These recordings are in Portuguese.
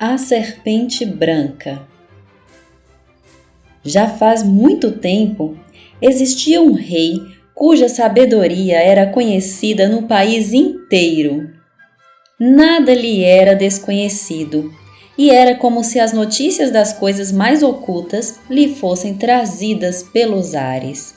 A Serpente Branca. Já faz muito tempo, existia um rei cuja sabedoria era conhecida no país inteiro. Nada lhe era desconhecido, e era como se as notícias das coisas mais ocultas lhe fossem trazidas pelos ares.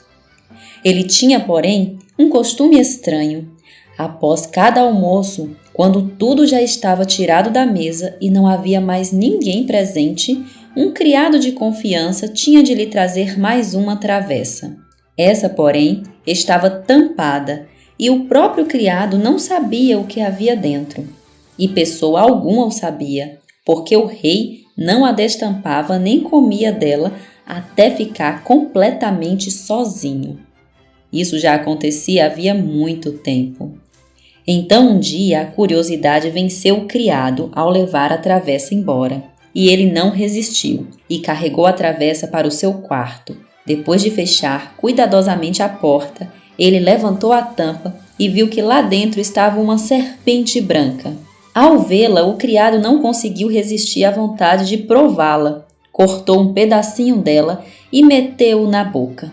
Ele tinha, porém, um costume estranho. Após cada almoço, quando tudo já estava tirado da mesa e não havia mais ninguém presente, um criado de confiança tinha de lhe trazer mais uma travessa. Essa, porém, estava tampada e o próprio criado não sabia o que havia dentro. E pessoa alguma o sabia, porque o rei não a destampava nem comia dela até ficar completamente sozinho. Isso já acontecia havia muito tempo. Então um dia a curiosidade venceu o criado ao levar a travessa embora, e ele não resistiu e carregou a travessa para o seu quarto. Depois de fechar cuidadosamente a porta, ele levantou a tampa e viu que lá dentro estava uma serpente branca. Ao vê-la, o criado não conseguiu resistir à vontade de prová-la. Cortou um pedacinho dela e meteu-o na boca.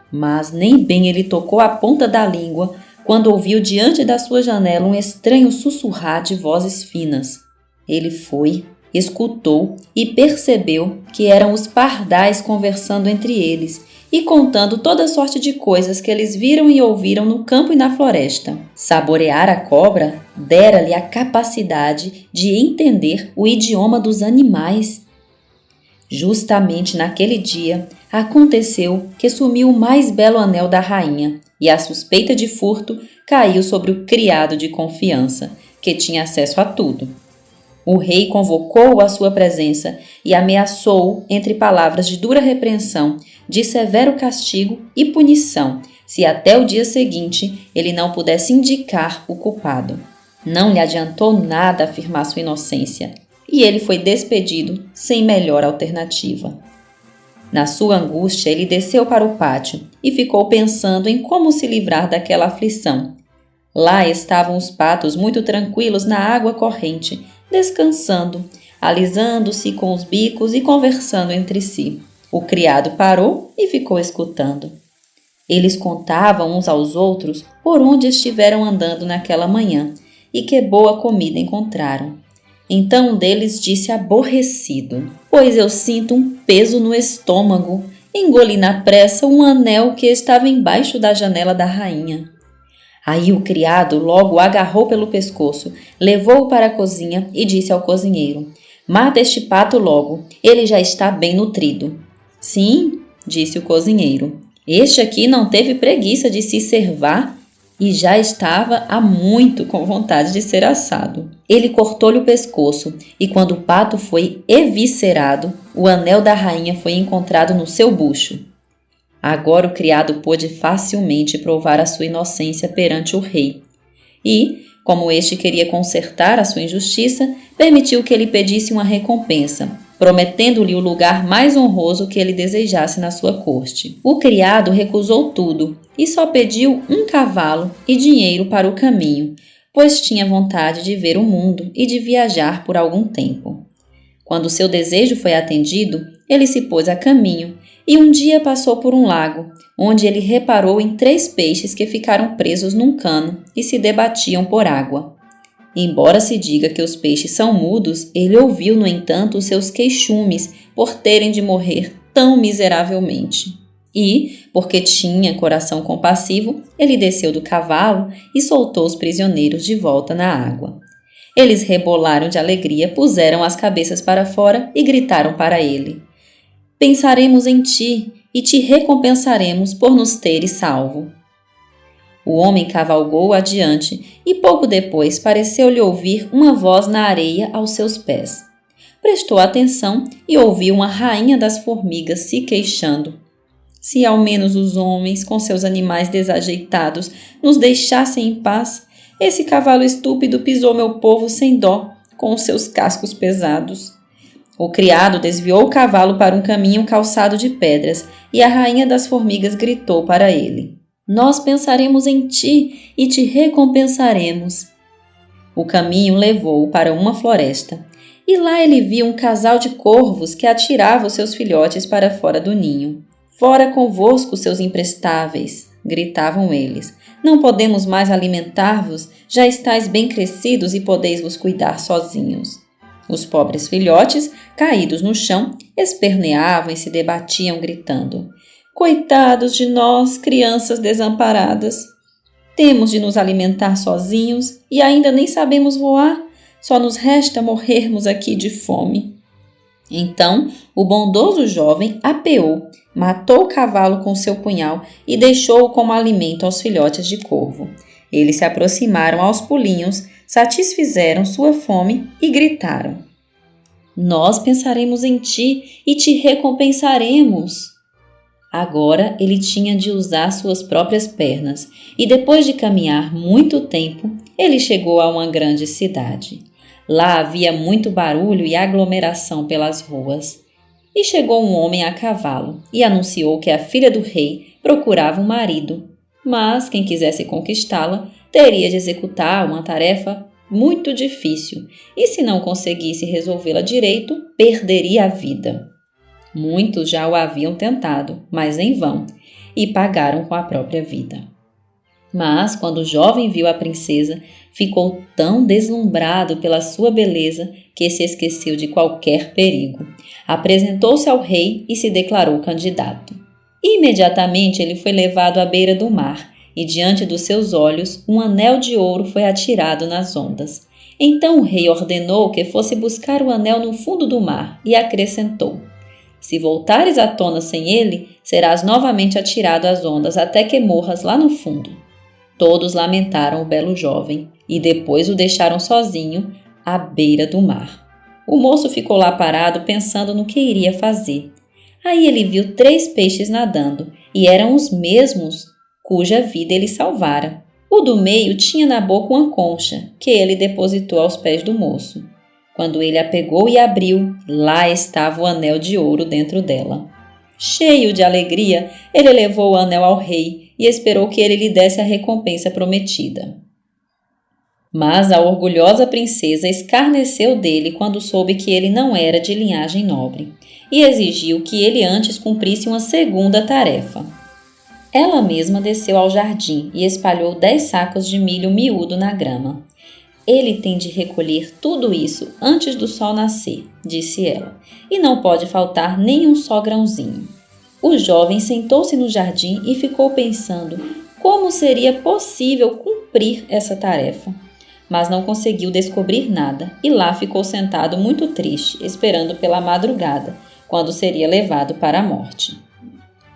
Mas nem bem ele tocou a ponta da língua quando ouviu diante da sua janela um estranho sussurrar de vozes finas. Ele foi, escutou e percebeu que eram os pardais conversando entre eles e contando toda sorte de coisas que eles viram e ouviram no campo e na floresta. Saborear a cobra dera-lhe a capacidade de entender o idioma dos animais. Justamente naquele dia, aconteceu que sumiu o mais belo anel da rainha, e a suspeita de furto caiu sobre o criado de confiança, que tinha acesso a tudo. O rei convocou-o à sua presença e ameaçou-o entre palavras de dura repreensão, de severo castigo e punição, se até o dia seguinte ele não pudesse indicar o culpado. Não lhe adiantou nada afirmar sua inocência, e ele foi despedido sem melhor alternativa. Na sua angústia, ele desceu para o pátio e ficou pensando em como se livrar daquela aflição. Lá estavam os patos muito tranquilos na água corrente, descansando, alisando-se com os bicos e conversando entre si. O criado parou e ficou escutando. Eles contavam uns aos outros por onde estiveram andando naquela manhã e que boa comida encontraram. Então um deles disse aborrecido: "Pois eu sinto um peso no estômago. Engoli na pressa um anel que estava embaixo da janela da rainha." Aí o criado logo o agarrou pelo pescoço, levou-o para a cozinha e disse ao cozinheiro: "Mata este pato logo, ele já está bem nutrido." "Sim", disse o cozinheiro, "este aqui não teve preguiça de se servar e já estava há muito com vontade de ser assado." Ele cortou-lhe o pescoço e quando o pato foi eviscerado, o anel da rainha foi encontrado no seu bucho. Agora o criado pôde facilmente provar a sua inocência perante o rei. E, como este queria consertar a sua injustiça, permitiu que ele pedisse uma recompensa, prometendo-lhe o lugar mais honroso que ele desejasse na sua corte. O criado recusou tudo e só pediu um cavalo e dinheiro para o caminho, pois tinha vontade de ver o mundo e de viajar por algum tempo. Quando seu desejo foi atendido, ele se pôs a caminho e um dia passou por um lago, onde ele reparou em 3 peixes que ficaram presos num cano e se debatiam por água. Embora se diga que os peixes são mudos, ele ouviu, no entanto, os seus queixumes por terem de morrer tão miseravelmente. E, porque tinha coração compassivo, ele desceu do cavalo e soltou os prisioneiros de volta na água. Eles rebolaram de alegria, puseram as cabeças para fora e gritaram para ele: "Pensaremos em ti e te recompensaremos por nos teres salvo." O homem cavalgou adiante e pouco depois pareceu-lhe ouvir uma voz na areia aos seus pés. Prestou atenção e ouviu uma rainha das formigas se queixando: "Se ao menos os homens, com seus animais desajeitados, nos deixassem em paz, esse cavalo estúpido pisou meu povo sem dó, com os seus cascos pesados." O criado desviou o cavalo para um caminho calçado de pedras e a rainha das formigas gritou para ele: "Nós pensaremos em ti e te recompensaremos." O caminho levou-o para uma floresta e lá ele viu um casal de corvos que atirava os seus filhotes para fora do ninho. Fora convosco, seus imprestáveis, gritavam eles. Não podemos mais alimentar-vos, já estáis bem crescidos e podeis vos cuidar sozinhos. Os pobres filhotes, caídos no chão, esperneavam e se debatiam gritando. Coitados de nós, crianças desamparadas! Temos de nos alimentar sozinhos e ainda nem sabemos voar. Só nos resta morrermos aqui de fome. Então, o bondoso jovem apeou, matou o cavalo com seu punhal e deixou-o como alimento aos filhotes de corvo. Eles se aproximaram aos pulinhos, satisfizeram sua fome e gritaram. Nós pensaremos em ti e te recompensaremos. Agora ele tinha de usar suas próprias pernas e depois de caminhar muito tempo, ele chegou a uma grande cidade. Lá havia muito barulho e aglomeração pelas ruas. E chegou um homem a cavalo e anunciou que a filha do rei procurava um marido, mas quem quisesse conquistá-la teria de executar uma tarefa muito difícil e se não conseguisse resolvê-la direito, perderia a vida. Muitos já o haviam tentado, mas em vão, e pagaram com a própria vida. Mas, quando o jovem viu a princesa, ficou tão deslumbrado pela sua beleza que se esqueceu de qualquer perigo. Apresentou-se ao rei e se declarou candidato. Imediatamente ele foi levado à beira do mar e, diante dos seus olhos, um anel de ouro foi atirado nas ondas. Então o rei ordenou que fosse buscar o anel no fundo do mar e acrescentou: se voltares à tona sem ele, serás novamente atirado às ondas até que morras lá no fundo. Todos lamentaram o belo jovem e depois o deixaram sozinho à beira do mar. O moço ficou lá parado pensando no que iria fazer. Aí ele viu 3 peixes nadando e eram os mesmos cuja vida ele salvara. O do meio tinha na boca uma concha que ele depositou aos pés do moço. Quando ele a pegou e abriu, lá estava o anel de ouro dentro dela. Cheio de alegria, ele levou o anel ao rei e esperou que ele lhe desse a recompensa prometida. Mas a orgulhosa princesa escarneceu dele quando soube que ele não era de linhagem nobre e exigiu que ele antes cumprisse uma segunda tarefa. Ela mesma desceu ao jardim e espalhou 10 sacos de milho miúdo na grama. Ele tem de recolher tudo isso antes do sol nascer, disse ela, e não pode faltar nem um só grãozinho. O jovem sentou-se no jardim e ficou pensando como seria possível cumprir essa tarefa. Mas não conseguiu descobrir nada e lá ficou sentado muito triste, esperando pela madrugada, quando seria levado para a morte.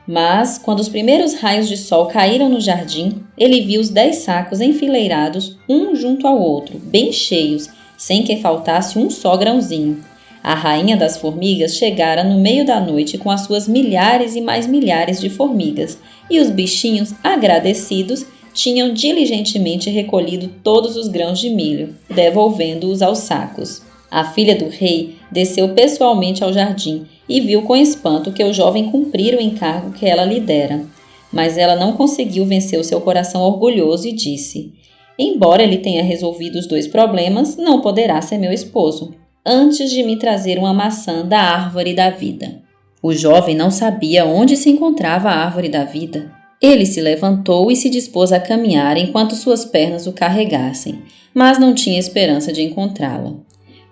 Mas, quando os primeiros raios de sol caíram no jardim, ele viu os 10 sacos enfileirados, um junto ao outro, bem cheios, sem que faltasse um só grãozinho. A rainha das formigas chegara no meio da noite com as suas milhares e mais milhares de formigas, e os bichinhos, agradecidos, tinham diligentemente recolhido todos os grãos de milho, devolvendo-os aos sacos. A filha do rei desceu pessoalmente ao jardim e viu com espanto que o jovem cumprira o encargo que ela lhe dera. Mas ela não conseguiu vencer o seu coração orgulhoso e disse: embora ele tenha resolvido os 2 problemas, não poderá ser meu esposo, antes de me trazer uma maçã da árvore da vida. O jovem não sabia onde se encontrava a árvore da vida. Ele se levantou e se dispôs a caminhar enquanto suas pernas o carregassem, mas não tinha esperança de encontrá-la.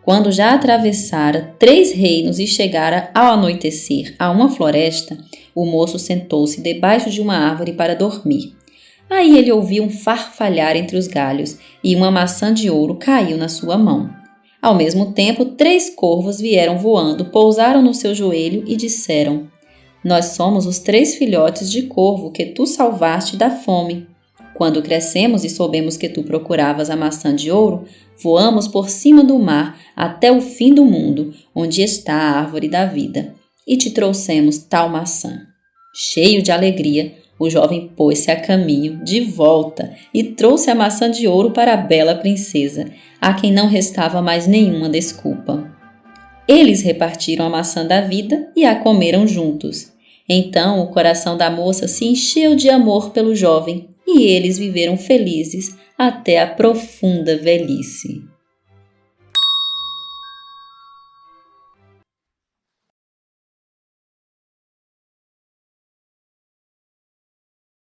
Quando já atravessara 3 reinos e chegara ao anoitecer a uma floresta, o moço sentou-se debaixo de uma árvore para dormir. Aí ele ouviu um farfalhar entre os galhos e uma maçã de ouro caiu na sua mão. Ao mesmo tempo, 3 corvos vieram voando, pousaram no seu joelho e disseram: nós somos os 3 filhotes de corvo que tu salvaste da fome. Quando crescemos e soubemos que tu procuravas a maçã de ouro, voamos por cima do mar até o fim do mundo, onde está a árvore da vida, e te trouxemos tal maçã. Cheio de alegria, o jovem pôs-se a caminho, de volta, e trouxe a maçã de ouro para a bela princesa, a quem não restava mais nenhuma desculpa. Eles repartiram a maçã da vida e a comeram juntos. Então o coração da moça se encheu de amor pelo jovem, e eles viveram felizes até a profunda velhice.